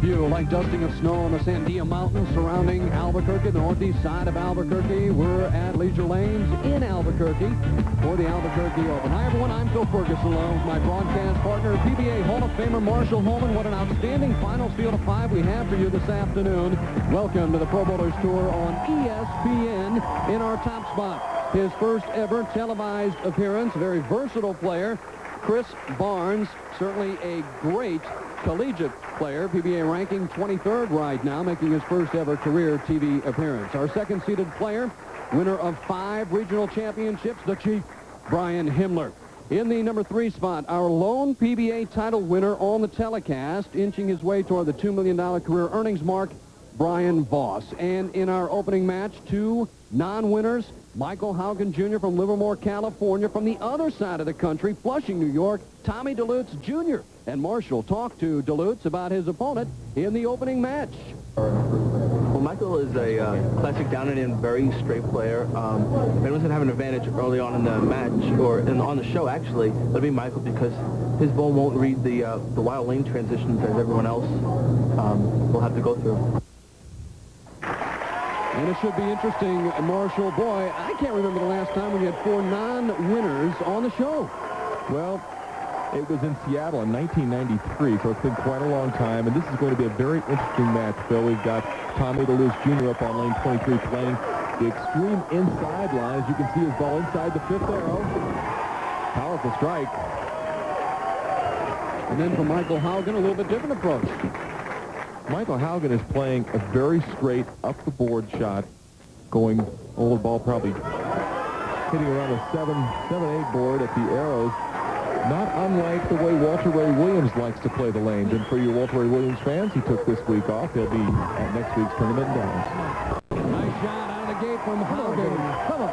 view, like dusting of snow on the Sandia Mountains surrounding Albuquerque, the northeast side of Albuquerque. We're at Leisure Lanes in Albuquerque for the Albuquerque Open. Hi, everyone. I'm Phil Ferguson, along with my broadcast partner, PBA Hall of Famer Marshall Haugen. What an outstanding finals field of 5 we have for you this afternoon. Welcome to the Pro Bowlers Tour on ESPN. In our top spot, his first ever televised appearance, very versatile player, Chris Barnes, certainly a great collegiate player, PBA ranking 23rd right now, making his first ever career TV appearance. Our second-seeded player, winner of 5 regional championships, the Chief, Brian Himmler. In the number 3 spot, our lone PBA title winner on the telecast, inching his way toward the $2 million career earnings mark, Brian Voss. And in our opening match, 2 non-winners, Michael Haugen Jr. from Livermore, California. From the other side of the country, Flushing, New York, Tommy Delutz Jr. And Marshall talked to Delutz about his opponent in the opening match. Well, Michael is a classic down-and-in, very straight player. If anyone's going to have an advantage early on in the match, or on the show, actually, it'll be Michael, because his ball won't read the wild lane transitions as everyone else will have to go through. And it should be interesting, Marshall. Boy, I can't remember the last time we had 4 non-winners on the show. Well, it was in Seattle in 1993, so it's been quite a long time, and this is going to be a very interesting match, Phil. We've got Tommy Delutz Jr. up on lane 23 playing the extreme inside line. As you can see his ball inside the 5th arrow. Powerful strike. And then for Michael Haugen, a little bit different approach. Michael Haugen is playing a very straight up-the-board shot, going, the ball probably hitting around the 7-8 board at the arrows. Not unlike the way Walter Ray Williams likes to play the lanes. And for you Walter Ray Williams fans, he took this week off. He'll be at next week's tournament in Dallas. Nice shot out of the gate from Haugen. Come on.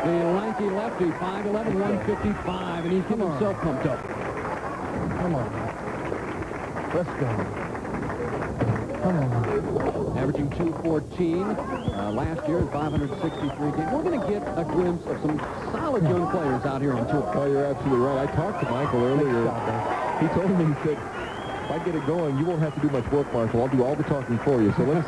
The lanky lefty, 5'11", 155, and he's getting himself pumped up. Come on. Let's go. Come on. Averaging 214 last year at 563 games. We're going to get a glimpse of some solid young players out here on tour. Oh, you're absolutely right. I talked to Michael earlier. He told me, he said, if I get it going, you won't have to do much work, Marshall. I'll do all the talking for you. So let's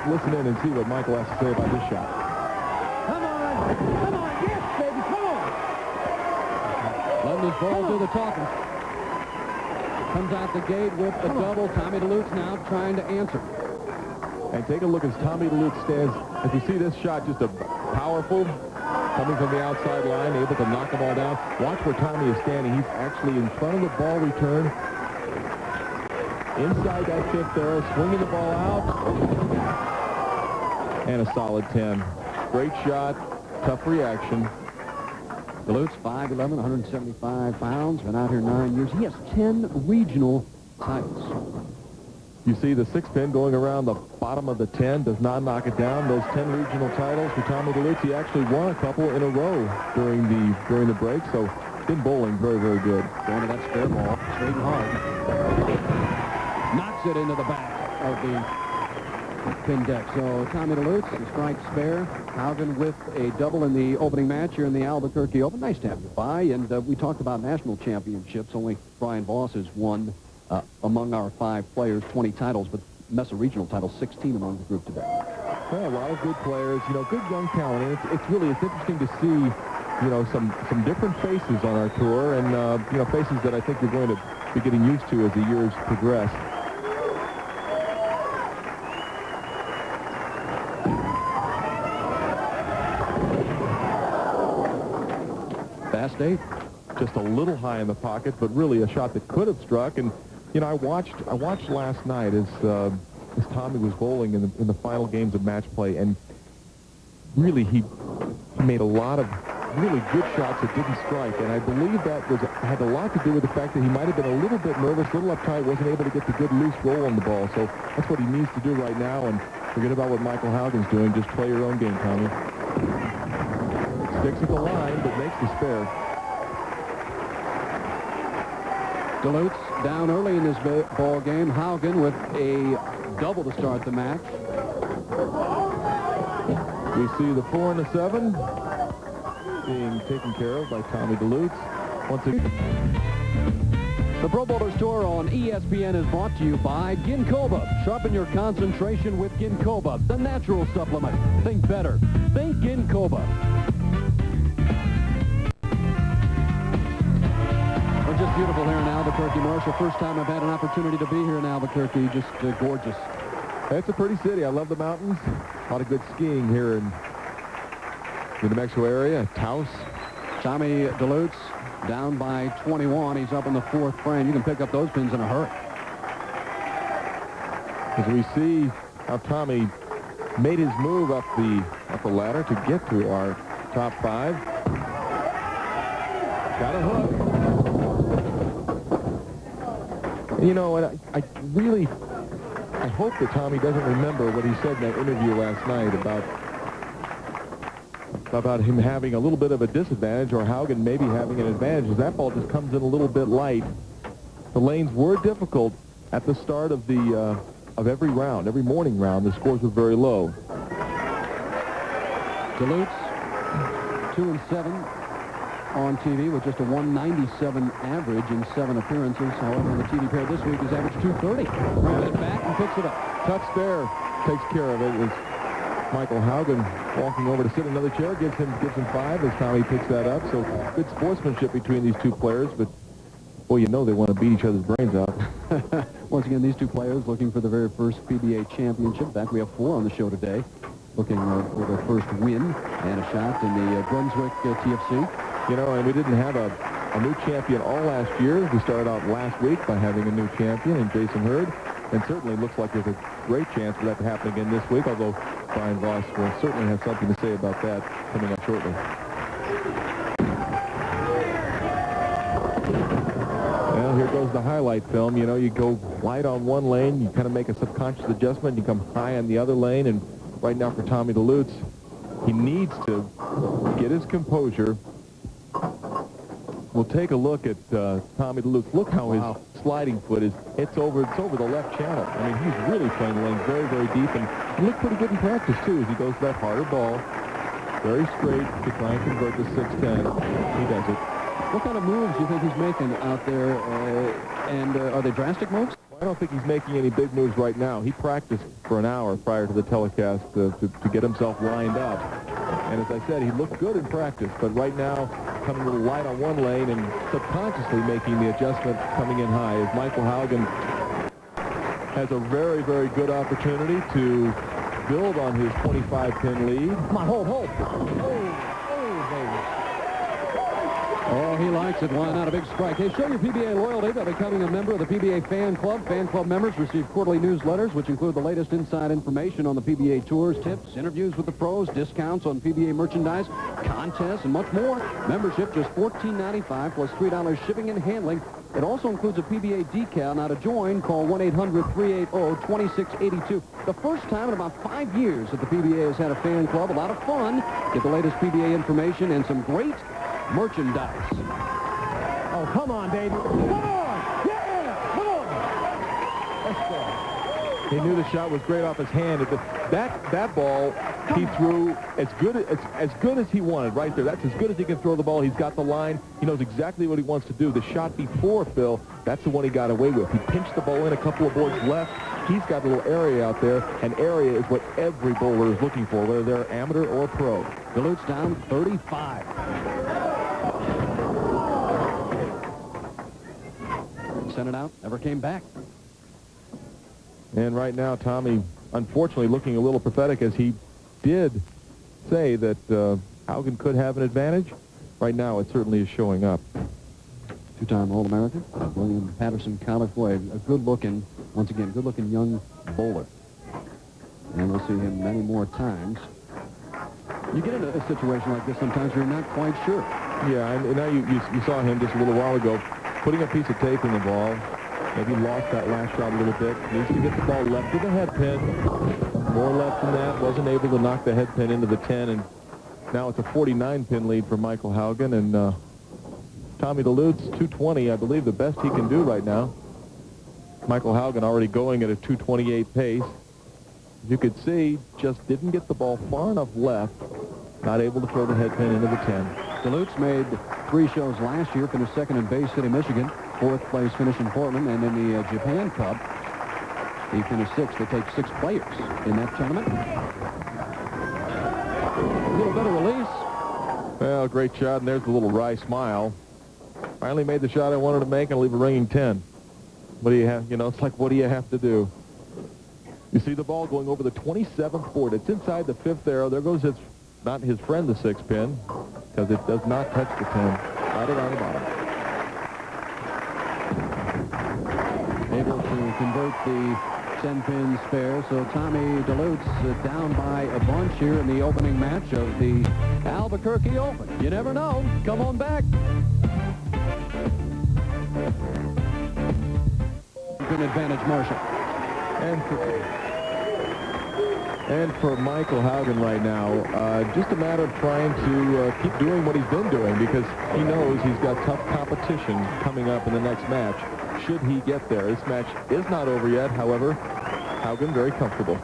listen in and see what Michael has to say about this shot. Come on. Come on. Yes, baby. Come on. Letting this ball do the talking. Comes out the gate with a double. Tommy Delutz now trying to answer. And take a look as Tommy Delutz stands. As you see this shot, just a powerful, coming from the outside line, able to knock the ball down. Watch where Tommy is standing. He's actually in front of the ball return. Inside that 5th arrow, swinging the ball out. And a solid 10. Great shot, tough reaction. Delutz, 5'11", 175 pounds, been out here 9 years. He has 10 regional titles. You see the 6-pin going around the bottom of the 10, does not knock it down. Those 10 regional titles for Tommy Delutz. He actually won a couple in a row during the break, so been bowling very, very good. Going to that spare ball, straight and hard. Knocks it into the back of the pin deck. So Tommy Delutz, the strike spare. Haugen with a double in the opening match here in the Albuquerque Open. Nice to have you by. And we talked about national championships. Only Brian Voss has won among our 5 players 20 titles, but Mesa regional titles 16 among the group today. Well, a lot of good players, good young talent. And it's interesting to see, some different faces on our tour, and faces that I think you're going to be getting used to as the years progress. Fast 8. Just a little high in the pocket, but really a shot that could have struck. And I watched last night as Tommy was bowling in the final games of match play, and really he made a lot of really good shots that didn't strike. And I believe that had a lot to do with the fact that he might have been a little bit nervous, a little uptight, wasn't able to get the good loose roll on the ball. So that's what he needs to do right now. And forget about what Michael Haugen's doing. Just play your own game, Tommy. Sticks at the line, but makes the spare. Delutz down early in this ball game. Haugen with a double to start the match. We see the 4 and the 7 being taken care of by Tommy Delutz. Once again. The Pro Bowlers Tour on ESPN is brought to you by Ginkoba. Sharpen your concentration with Ginkoba, the natural supplement. Think better. Think Ginkoba. Well, just beautiful here in Albuquerque, Marshall. First time I've had an opportunity to be here in Albuquerque. Just gorgeous. It's a pretty city. I love the mountains. A lot of good skiing here in the New Mexico area. Taos. Tommy Delutz down by 21. He's up in the 4th frame. You can pick up those pins in a hurry. As we see how Tommy made his move up the ladder to get to our top 5. Got a hook. And you know what? I hope that Tommy doesn't remember what he said in that interview last night about him having a little bit of a disadvantage or Haugen maybe having an advantage, as that ball just comes in a little bit light. The lanes were difficult at the start of every round. Every morning round, the scores were very low. Delutz, 2-7 on TV with just a 197 average in 7 appearances. However, on the TV pair this week, he's averaged 230. Brings it back and picks it up. Touch there, takes care of it. It's Michael Haugen walking over to sit in another chair, gives him 5 as Tommy picks that up. So good sportsmanship between these two players, but boy, you know they want to beat each other's brains out. Once again, these two players looking for the very first PBA championship. In fact, we have 4 on the show today, looking for their first win and a shot in the Brunswick TFC. You know, and we didn't have a new champion all last year. We started out last week by having a new champion in Jason Hurd, and certainly looks like there's a great chance for that to happen again this week, although Brian Voss will certainly have something to say about that coming up shortly. Well, here goes the highlight film. You know, you go light on one lane, you kind of make a subconscious adjustment, you come high on the other lane, and right now for Tommy Delutz, he needs to get his composure. We'll take a look at Tommy Delutz. Look how his sliding foot is. It's over the left channel. I mean, he's really playing the lane very, very deep, and he looked pretty good in practice, too, as he goes to that harder ball. Very straight to try and convert the 610. He does it. What kind of moves do you think he's making out there, and are they drastic moves? I don't think he's making any big moves right now. He practiced for an hour prior to the telecast to get himself lined up. And as I said, he looked good in practice, but right now, coming a little light on one lane and subconsciously making the adjustment coming in high, as Michael Haugen has a very, very good opportunity to build on his 25-pin lead. Come on, hold. Oh, he likes it. Why not a big strike? Hey, show your PBA loyalty by becoming a member of the PBA Fan Club. Fan Club members receive quarterly newsletters, which include the latest inside information on the PBA tours, tips, interviews with the pros, discounts on PBA merchandise, contests, and much more. Membership just $14.95 plus $3 shipping and handling. It also includes a PBA decal. Now to join, call 1-800-380-2682. The first time in about 5 years that the PBA has had a fan club. A lot of fun. Get the latest PBA information and some great merchandise. Oh, come on, baby. Come on! Yeah! Come on! Let's go. He knew the shot was great off his hand. That ball he threw as good as he wanted right there. That's as good as he can throw the ball. He's got the line. He knows exactly what he wants to do. The shot before, Phil, that's the one he got away with. He pinched the ball in a couple of boards left. He's got a little area out there, and area is what every bowler is looking for, whether they're amateur or pro. Delutz down 35. Sent it out, never came back. And right now, Tommy, unfortunately, looking a little pathetic, as he did say that Haugen could have an advantage. Right now, it certainly is showing up. Two-time All-American, William Patterson College. Boy, a good-looking, once again, good-looking young bowler. And we'll see him many more times. You get into a situation like this, sometimes you're not quite sure. Yeah, and now you saw him just a little while ago putting a piece of tape in the ball. Maybe lost that last shot a little bit. Needs to get the ball left to the head pin. More left than that. Wasn't able to knock the head pin into the 10. And now it's a 49-pin lead for Michael Haugen. And Tommy Delutz, 220, I believe, the best he can do right now. Michael Haugen already going at a 228 pace. You could see, just didn't get the ball far enough left. Not able to throw the head pin into the 10. Delutz made 3 shows last year, finished second in Bay City, Michigan. fourth place finish in Portland, and in the Japan Cup, he finished sixth. They take 6 players in that tournament. A little better release. Well, great shot, and there's the little wry smile. Finally made the shot I wanted to make and leave a ringing 10. What do you have? You know, it's like, what do you have to do? You see the ball going over the 27th board. It's inside the 5th arrow. There goes his, not his friend, the 6 pin, because it does not touch the 10. Right around the bottom. Able to convert the 10-pin spare, so Tommy Delutz down by a bunch here in the opening match of the Albuquerque Open. You never know. Come on back. Good advantage, Marshall. And for Michael Haugen right now, just a matter of trying to keep doing what he's been doing, because he knows he's got tough competition coming up in the next match, should he get there. This match is not over yet, however, Haugen very comfortable.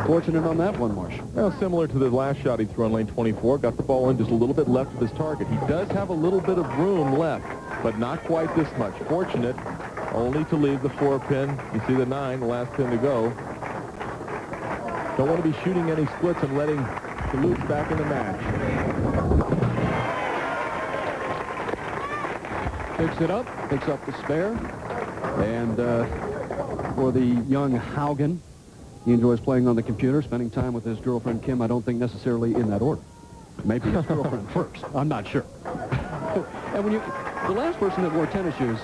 Fortunate on that one, Marsh. Well, similar to the last shot he threw on lane 24, got the ball in just a little bit left of his target. He does have a little bit of room left, but not quite this much. Fortunate only to leave the 4 pin. You see the 9, the last pin to go. Don't want to be shooting any splits and letting Delutz back in the match. Picks it up, picks up the spare, and for the young Haugen, he enjoys playing on the computer, spending time with his girlfriend Kim. I don't think necessarily in that order. Maybe his girlfriend first. I'm not sure. And when the last person that wore tennis shoes,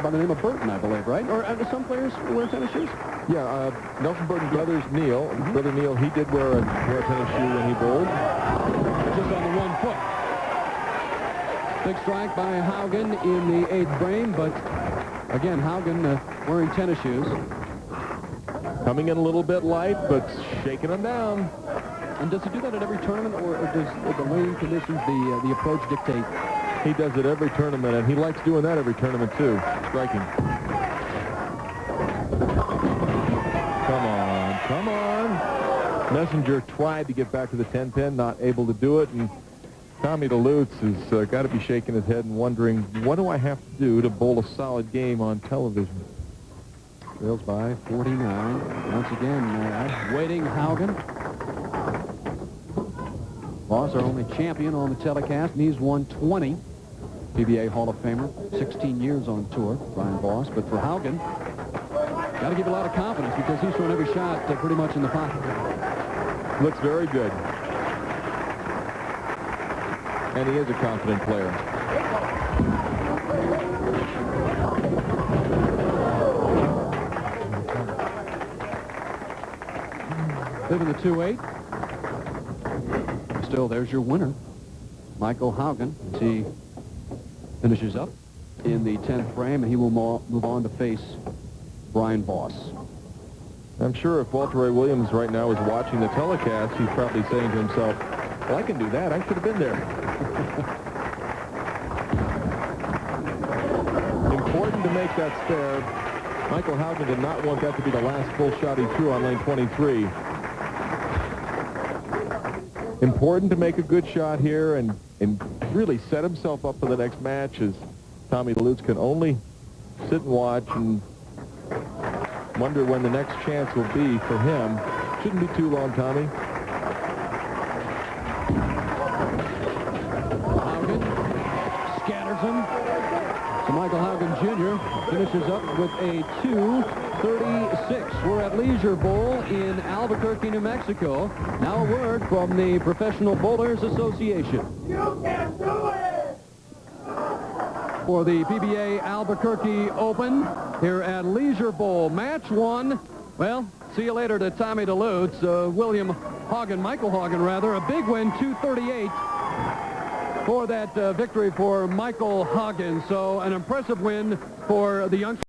by the name of Burton, I believe, right? Or some players wear tennis shoes? Yeah, Nelson Burton's brother's Neil. Brother Neil, he did wear a tennis shoe when he bowled. Just on the 1 foot. Big strike by Haugen in the 8th frame, but again, Haugen wearing tennis shoes. Coming in a little bit light, but shaking them down. And does he do that at every tournament, or does the lane conditions, the approach dictate? He does it every tournament, and he likes doing that every tournament, too. Striking. Come on, come on. Messenger tried to get back to the 10 pin, not able to do it, and Tommy Delutz has got to be shaking his head and wondering, what do I have to do to bowl a solid game on television? Trails by 49. Once again, waiting Haugen. Voss, our only champion on the telecast, and he's won 20. PBA Hall of Famer, 16 years on tour, Brian Voss. But for Haugen, got to give a lot of confidence, because he's thrown every shot pretty much in the pocket. Looks very good. And he is a confident player. Living the 2-8. Still, there's your winner, Michael Haugen, as he finishes up in the 10th frame, and he will move on to face Brian Voss. I'm sure if Walter Ray Williams right now is watching the telecast, he's probably saying to himself, well, I can do that. I should have been there. Important to make that spare. Michael Haugen did not want that to be the last full shot he threw on lane 23. Important to make a good shot here and really set himself up for the next match, as Tommy Delutz can only sit and watch and wonder when the next chance will be for him. Shouldn't be too long, Tommy. Haugen scatters him. So Michael Haugen Jr. finishes up with a 2:36. We're at Leisure Bowl in Albuquerque, New Mexico. Now a word from the Professional Bowlers Association. You can do it! For the PBA Albuquerque Open here at Leisure Bowl, match 1. Well, see you later to Tommy Delutz. Michael Haugen, rather. A big win, 238 for that victory for Michael Haugen. So an impressive win for the youngster.